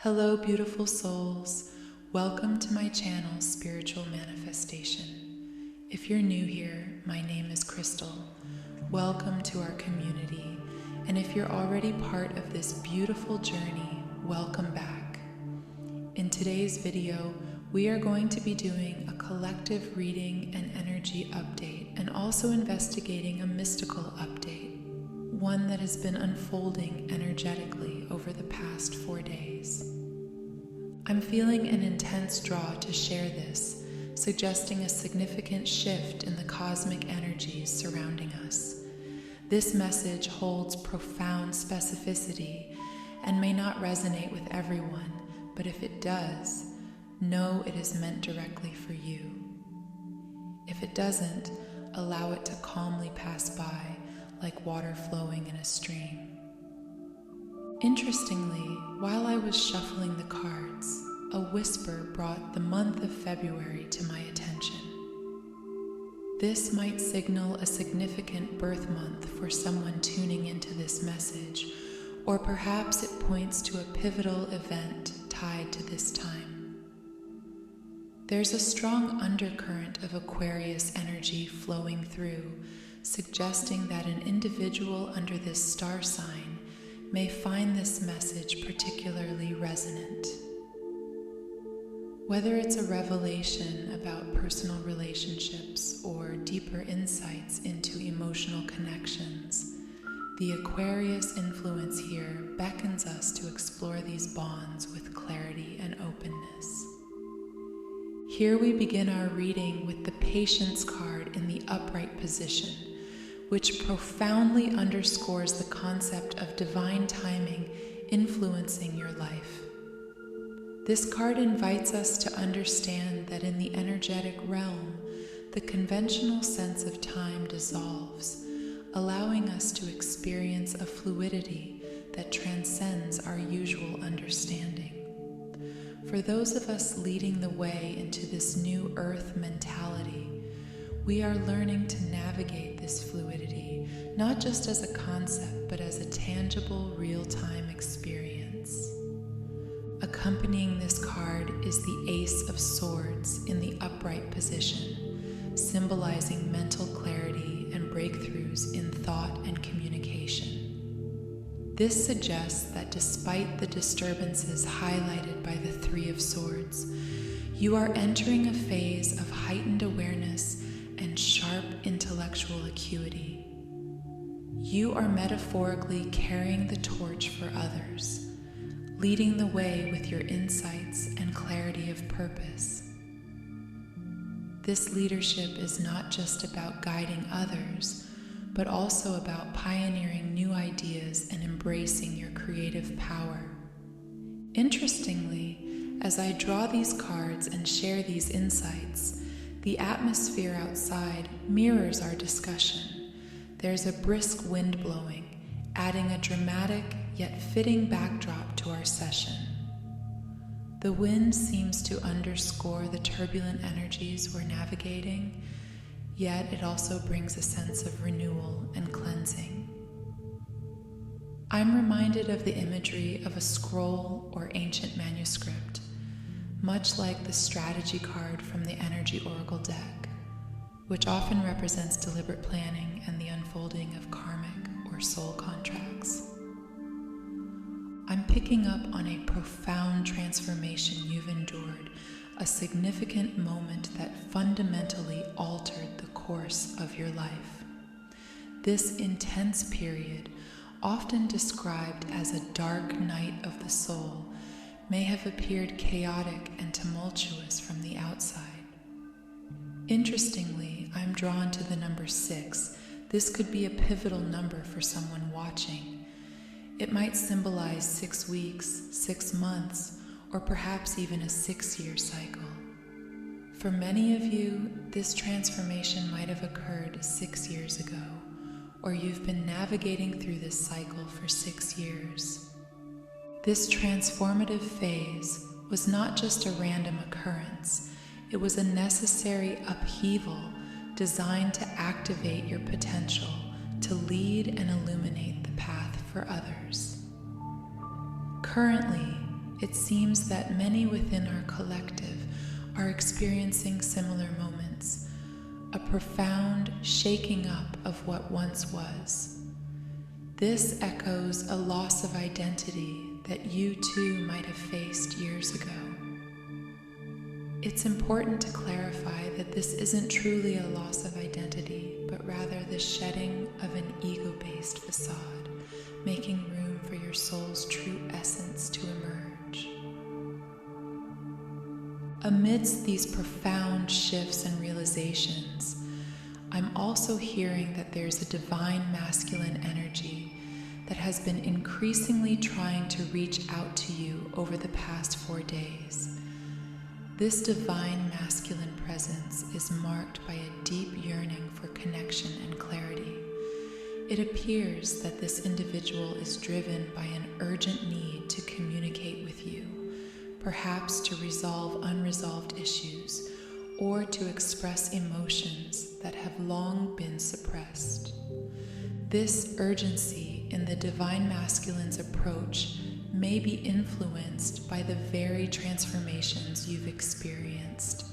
Hello, beautiful souls. Welcome to my channel, Spiritual Manifestation. If you're new here, my name is Crystal. Welcome to our community. And if you're already part of this beautiful journey, welcome back. In today's video, we are going to be doing a collective reading and energy update, and also investigating a mystical update, one that has been unfolding energetically over the past 4 days. I'm feeling an intense draw to share this, suggesting a significant shift in the cosmic energies surrounding us. This message holds profound specificity and may not resonate with everyone, but if it does, know it is meant directly for you. If it doesn't, allow it to calmly pass by like water flowing in a stream. Interestingly, while I was shuffling the cards, a whisper brought the month of February to my attention. This might signal a significant birth month for someone tuning into this message, or perhaps it points to a pivotal event tied to this time. There's a strong undercurrent of Aquarius energy flowing through, suggesting that an individual under this star sign may find this message particularly resonant. Whether it's a revelation about personal relationships or deeper insights into emotional connections, the Aquarius influence here beckons us to explore these bonds with clarity and openness. Here we begin our reading with the Patience card in the upright position, which profoundly underscores the concept of divine timing influencing your life. This card invites us to understand that in the energetic realm, the conventional sense of time dissolves, allowing us to experience a fluidity that transcends our usual understanding. For those of us leading the way into this new earth mentality, we are learning to navigate this fluidity, not just as a concept, but as a tangible, real-time experience. Accompanying this card is the Ace of Swords in the upright position, symbolizing mental clarity and breakthroughs in thought and communication. This suggests that despite the disturbances highlighted by the Three of Swords, you are entering a phase of heightened awareness and sharp intellectual acuity. You are metaphorically carrying the torch for others, leading the way with your insights and clarity of purpose. This leadership is not just about guiding others, but also about pioneering new ideas and embracing your creative power. Interestingly, as I draw these cards and share these insights, the atmosphere outside mirrors our discussion. There's a brisk wind blowing, adding a dramatic yet fitting backdrop to our session. The wind seems to underscore the turbulent energies we're navigating, yet it also brings a sense of renewal and cleansing. I'm reminded of the imagery of a scroll or ancient manuscript, much like the strategy card from the Energy Oracle deck, which often represents deliberate planning and the unfolding of karmic or soul contracts. I'm picking up on a profound transformation you've endured, a significant moment that fundamentally altered the course of your life. This intense period, often described as a dark night of the soul, may have appeared chaotic and tumultuous from the outside. Interestingly, I'm drawn to the number 6. This could be a pivotal number for someone watching. It might symbolize 6 weeks, 6 months, or perhaps even a 6-year cycle. For many of you, this transformation might have occurred 6 years ago, or you've been navigating through this cycle for 6 years. This transformative phase was not just a random occurrence, it was a necessary upheaval designed to activate your potential to lead and illuminate the path for others. Currently, it seems that many within our collective are experiencing similar moments, a profound shaking up of what once was. This echoes a loss of identity that you too might have faced years ago. It's important to clarify that this isn't truly a loss of identity, but rather the shedding of an ego-based facade, making room for your soul's true essence to emerge. Amidst these profound shifts and realizations, I'm also hearing that there's a divine masculine energy that has been increasingly trying to reach out to you over the past 4 days. This divine masculine presence is marked by a deep yearning for connection and clarity. It appears that this individual is driven by an urgent need to communicate with you, perhaps to resolve unresolved issues or to express emotions that have long been suppressed. This urgency in the divine masculine's approach may be influenced by the very transformations you've experienced.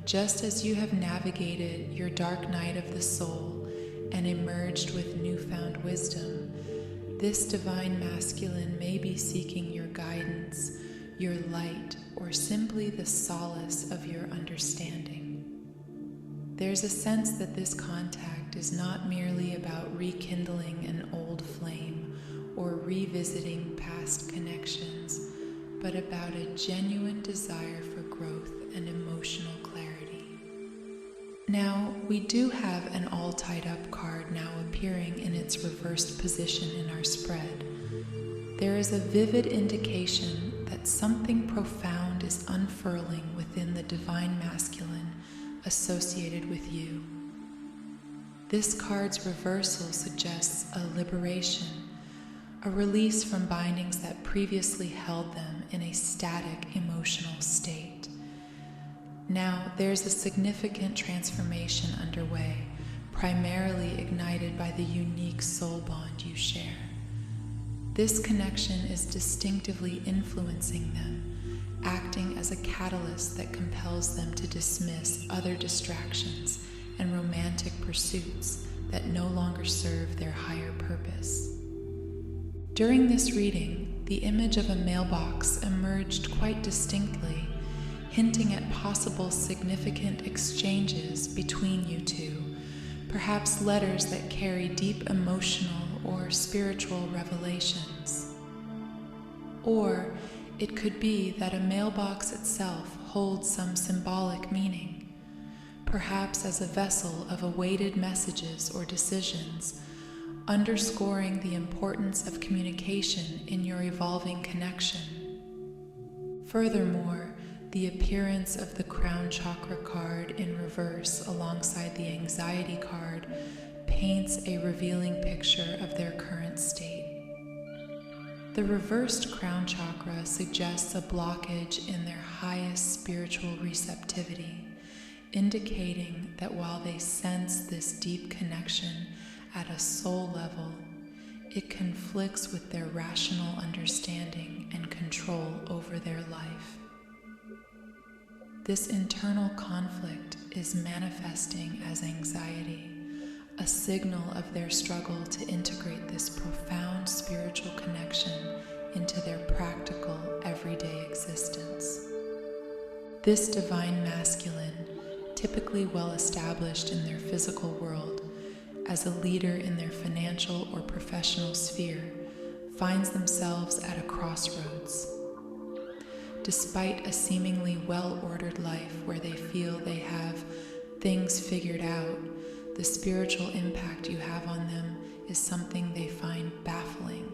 Just as you have navigated your dark night of the soul and emerged with newfound wisdom, this divine masculine may be seeking your guidance, your light, or simply the solace of your understanding. There's a sense that this contact is not merely about rekindling an old flame or revisiting past connections, but about a genuine desire for growth and emotional clarity. Now, we do have an all tied up card now appearing in its reversed position in our spread. There is a vivid indication that something profound is unfurling within the divine masculine associated with you. This card's reversal suggests a liberation, a release from bindings that previously held them in a static emotional state. Now, there's a significant transformation underway, primarily ignited by the unique soul bond you share. This connection is distinctively influencing them, acting as a catalyst that compels them to dismiss other distractions and romantic pursuits that no longer serve their higher purpose. During this reading, the image of a mailbox emerged quite distinctly, hinting at possible significant exchanges between you two, perhaps letters that carry deep emotional or spiritual revelations. Or it could be that a mailbox itself holds some symbolic meaning, perhaps as a vessel of awaited messages or decisions, underscoring the importance of communication in your evolving connection. Furthermore, the appearance of the crown chakra card in reverse alongside the anxiety card paints a revealing picture of their current state. The reversed crown chakra suggests a blockage in their highest spiritual receptivity, indicating that while they sense this deep connection at a soul level, it conflicts with their rational understanding and control over their life. This internal conflict is manifesting as anxiety, a signal of their struggle to integrate this profound spiritual connection into their practical, everyday existence. This divine masculine, typically well established in their physical world, as a leader in their financial or professional sphere, finds themselves at a crossroads. Despite a seemingly well-ordered life where they feel they have things figured out, the spiritual impact you have on them is something they find baffling.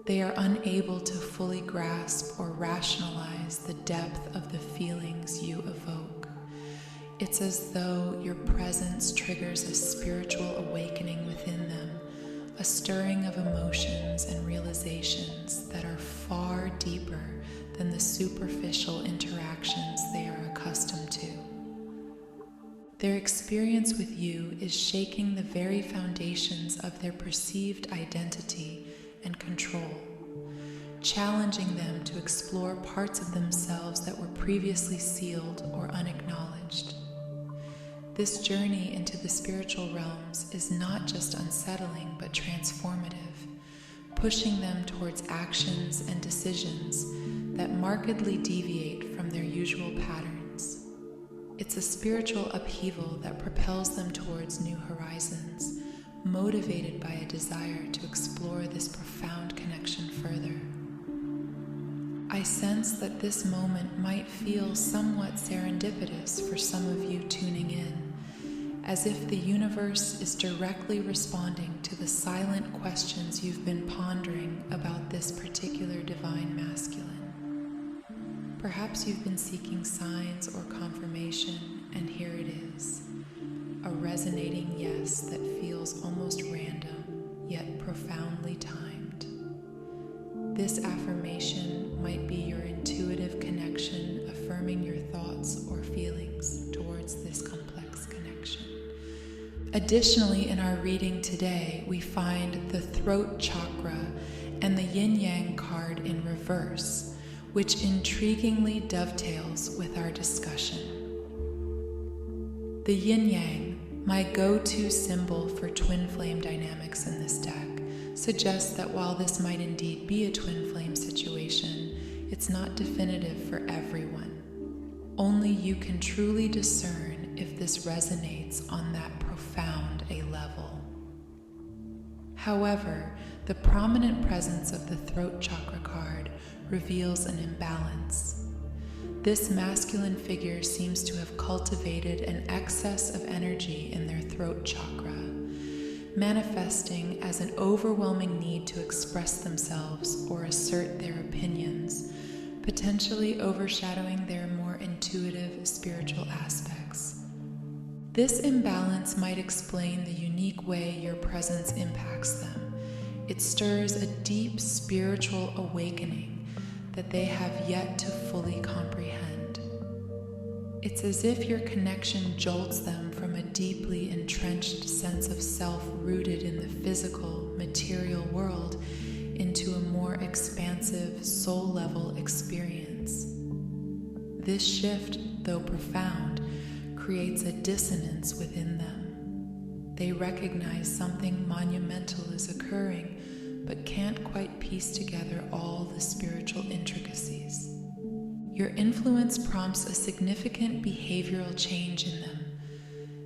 They are unable to fully grasp or rationalize the depth of the feelings you evoke. It's as though your presence triggers a spiritual awakening within them, a stirring of emotions and realizations that are far deeper than the superficial interactions they are accustomed to. Their experience with you is shaking the very foundations of their perceived identity and control. challenging them to explore parts of themselves that were previously sealed or unacknowledged. This journey into the spiritual realms is not just unsettling but transformative, pushing them towards actions and decisions that markedly deviate from their usual patterns. It's a spiritual upheaval that propels them towards new horizons, motivated by a desire to explore this profound connection further. I sense that this moment might feel somewhat serendipitous for some of you tuning in, as if the universe is directly responding to the silent questions you've been pondering about this particular divine masculine. Perhaps you've been seeking signs or confirmation, and here it is, a resonating yes that feels almost random, yet profoundly timed. This affirmation might be your intuitive connection affirming your thoughts or feelings towards this complex connection. Additionally, in our reading today, we find the throat chakra and the yin-yang card in reverse, which intriguingly dovetails with our discussion. The yin-yang, my go-to symbol for twin flame dynamics in this deck, suggests that while this might indeed be a twin flame situation, it's not definitive for everyone. Only you can truly discern if this resonates on that profound a level. However, the prominent presence of the throat chakra card reveals an imbalance. This masculine figure seems to have cultivated an excess of energy in their throat chakra, manifesting as an overwhelming need to express themselves or assert their opinions, potentially overshadowing their more intuitive spiritual aspects. This imbalance might explain the unique way your presence impacts them. It stirs a deep spiritual awakening that they have yet to fully comprehend. It's as if your connection jolts them from a deeply entrenched sense of self rooted in the physical, material world into a more expansive, soul-level experience. This shift, though profound, creates a dissonance within them. They recognize something monumental is occurring, but can't quite piece together all the spiritual intricacies. Your influence prompts a significant behavioral change in them.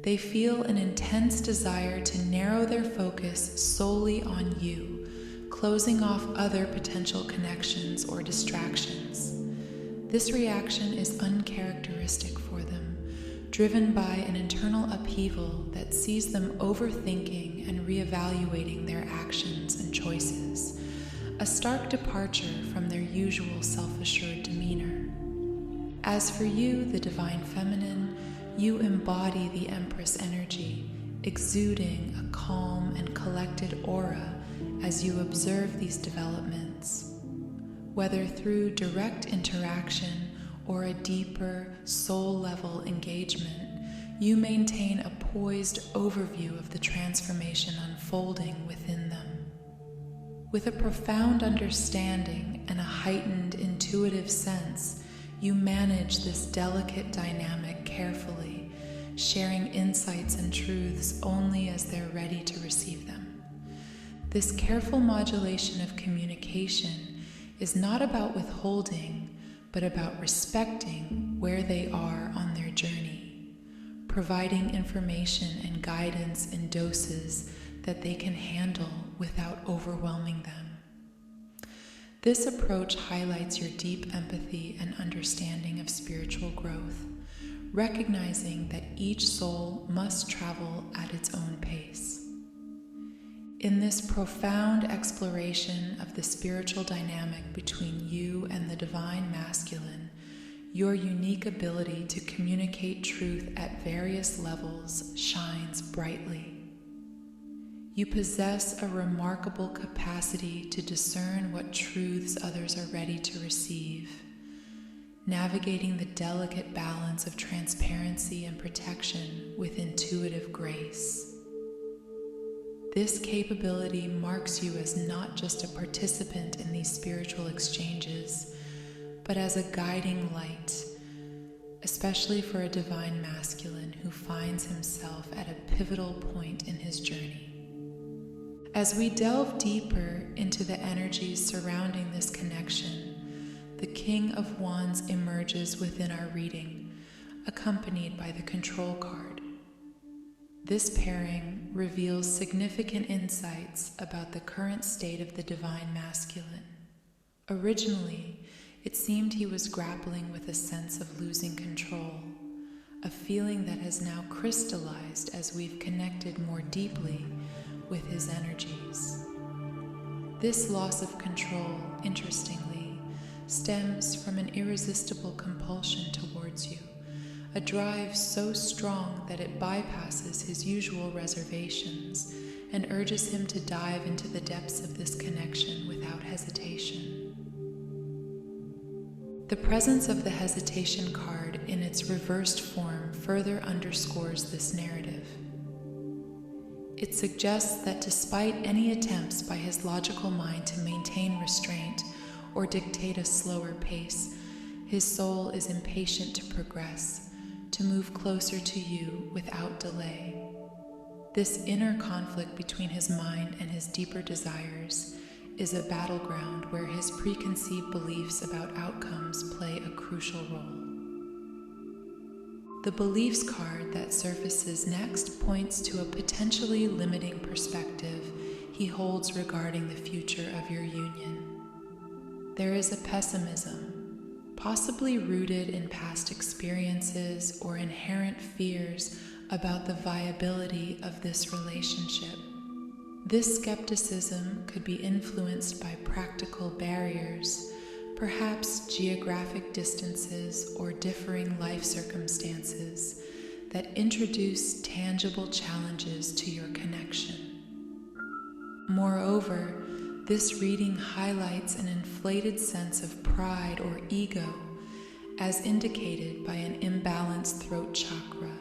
They feel an intense desire to narrow their focus solely on you, closing off other potential connections or distractions. This reaction is uncharacteristic for them, driven by an internal upheaval that sees them overthinking and reevaluating their actions and choices, a stark departure from their usual self-assured demeanor. As for you, the Divine Feminine, you embody the Empress energy, exuding a calm and collected aura as you observe these developments. Whether through direct interaction or a deeper, soul-level engagement, you maintain a poised overview of the transformation unfolding within them. With a profound understanding and a heightened intuitive sense, you manage this delicate dynamic carefully, sharing insights and truths only as they're ready to receive them. This careful modulation of communication is not about withholding, but about respecting where they are on their journey, providing information and guidance in doses that they can handle without overwhelming them. This approach highlights your deep empathy and understanding of spiritual growth, recognizing that each soul must travel at its own pace. In this profound exploration of the spiritual dynamic between you and the Divine Masculine, your unique ability to communicate truth at various levels shines brightly. You possess a remarkable capacity to discern what truths others are ready to receive, navigating the delicate balance of transparency and protection with intuitive grace. This capability marks you as not just a participant in these spiritual exchanges, but as a guiding light, especially for a divine masculine who finds himself at a pivotal point in his journey. As we delve deeper into the energies surrounding this connection, the King of Wands emerges within our reading, accompanied by the Control card. This pairing reveals significant insights about the current state of the divine masculine. Originally, it seemed he was grappling with a sense of losing control, a feeling that has now crystallized as we've connected more deeply with his energies. This loss of control, interestingly, stems from an irresistible compulsion towards you, a drive so strong that it bypasses his usual reservations and urges him to dive into the depths of this connection without hesitation. The presence of the hesitation card in its reversed form further underscores this narrative. It suggests that despite any attempts by his logical mind to maintain restraint or dictate a slower pace, his soul is impatient to progress, to move closer to you without delay. This inner conflict between his mind and his deeper desires is a battleground where his preconceived beliefs about outcomes play a crucial role. The beliefs card that surfaces next points to a potentially limiting perspective he holds regarding the future of your union. There is a pessimism, possibly rooted in past experiences or inherent fears about the viability of this relationship. This skepticism could be influenced by practical barriers, perhaps geographic distances or differing life circumstances that introduce tangible challenges to your connection. Moreover, this reading highlights an inflated sense of pride or ego, as indicated by an imbalanced throat chakra,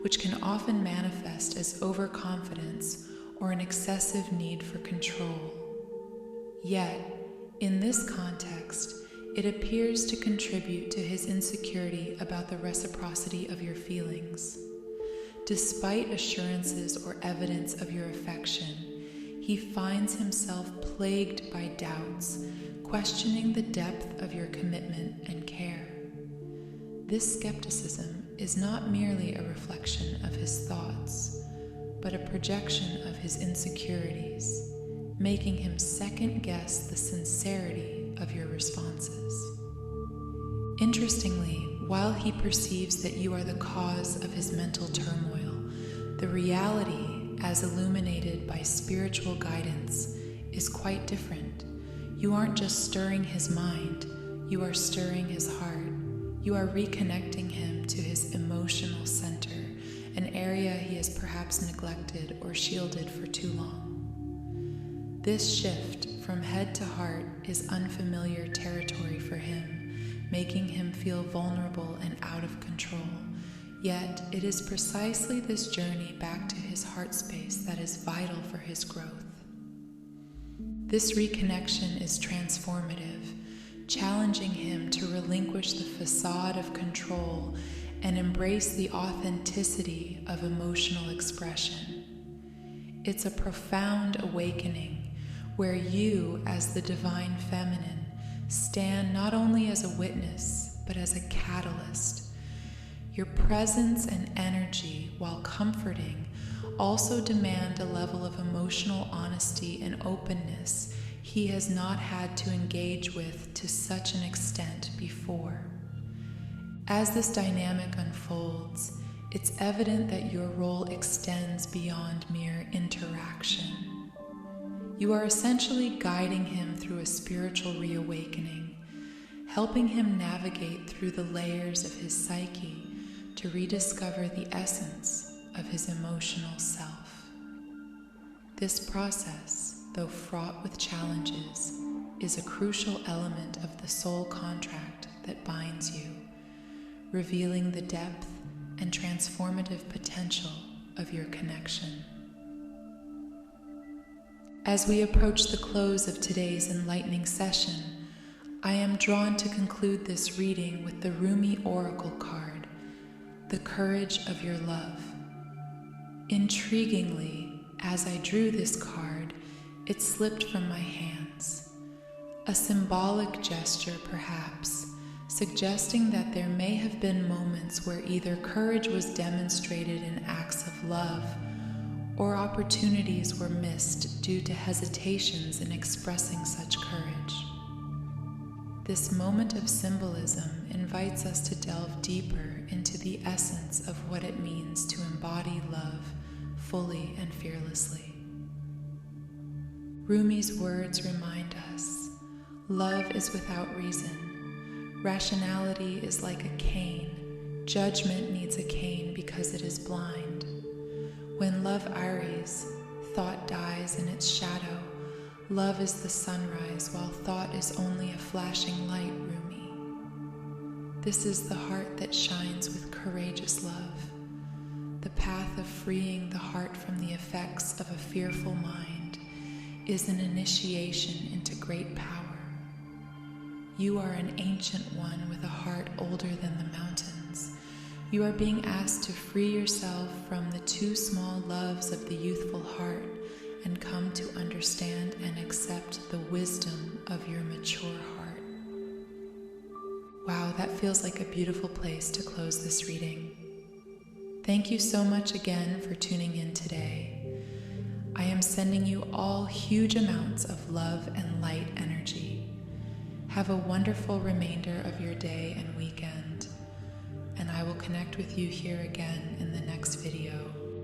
which can often manifest as overconfidence or an excessive need for control. Yet, in this context, it appears to contribute to his insecurity about the reciprocity of your feelings. Despite assurances or evidence of your affection, he finds himself plagued by doubts, questioning the depth of your commitment and care. This skepticism is not merely a reflection of his thoughts, but a projection of his insecurities, making him second-guess the sincerity of your responses. Interestingly, while he perceives that you are the cause of his mental turmoil, the reality, as illuminated by spiritual guidance, is quite different. You aren't just stirring his mind, you are stirring his heart. You are reconnecting him to his emotional center, an area he has perhaps neglected or shielded for too long. This shift from head to heart is unfamiliar territory for him, making him feel vulnerable and out of control. Yet, it is precisely this journey back to his heart space that is vital for his growth. This reconnection is transformative, challenging him to relinquish the facade of control and embrace the authenticity of emotional expression. It's a profound awakening where you, as the divine feminine, stand not only as a witness, but as a catalyst. Your presence and energy, while comforting, also demand a level of emotional honesty and openness he has not had to engage with to such an extent before. As this dynamic unfolds, it's evident that your role extends beyond mere interaction. You are essentially guiding him through a spiritual reawakening, helping him navigate through the layers of his psyche to rediscover the essence of his emotional self. This process, though fraught with challenges, is a crucial element of the soul contract that binds you, revealing the depth and transformative potential of your connection. As we approach the close of today's enlightening session, I am drawn to conclude this reading with the Rumi Oracle card, the courage of your love. Intriguingly, as I drew this card, it slipped from my hands. A symbolic gesture, perhaps, suggesting that there may have been moments where either courage was demonstrated in acts of love or opportunities were missed due to hesitations in expressing such courage. This moment of symbolism invites us to delve deeper into the essence of what it means to embody love fully and fearlessly. Rumi's words remind us, love is without reason. Rationality is like a cane. Judgment needs a cane because it is blind. When love aries, thought dies in its shadow. Love is the sunrise, while thought is only a flashing light, Rumi. This is the heart that shines with courageous love. The path of freeing the heart from the effects of a fearful mind is an initiation into great power. You are an ancient one with a heart older than the mountains. You are being asked to free yourself from the too small loves of the youthful heart and come to understand and accept the wisdom of your mature heart. Wow, that feels like a beautiful place to close this reading. Thank you so much again for tuning in today. I am sending you all huge amounts of love and light energy. Have a wonderful remainder of your day and weekend, and I will connect with you here again in the next video.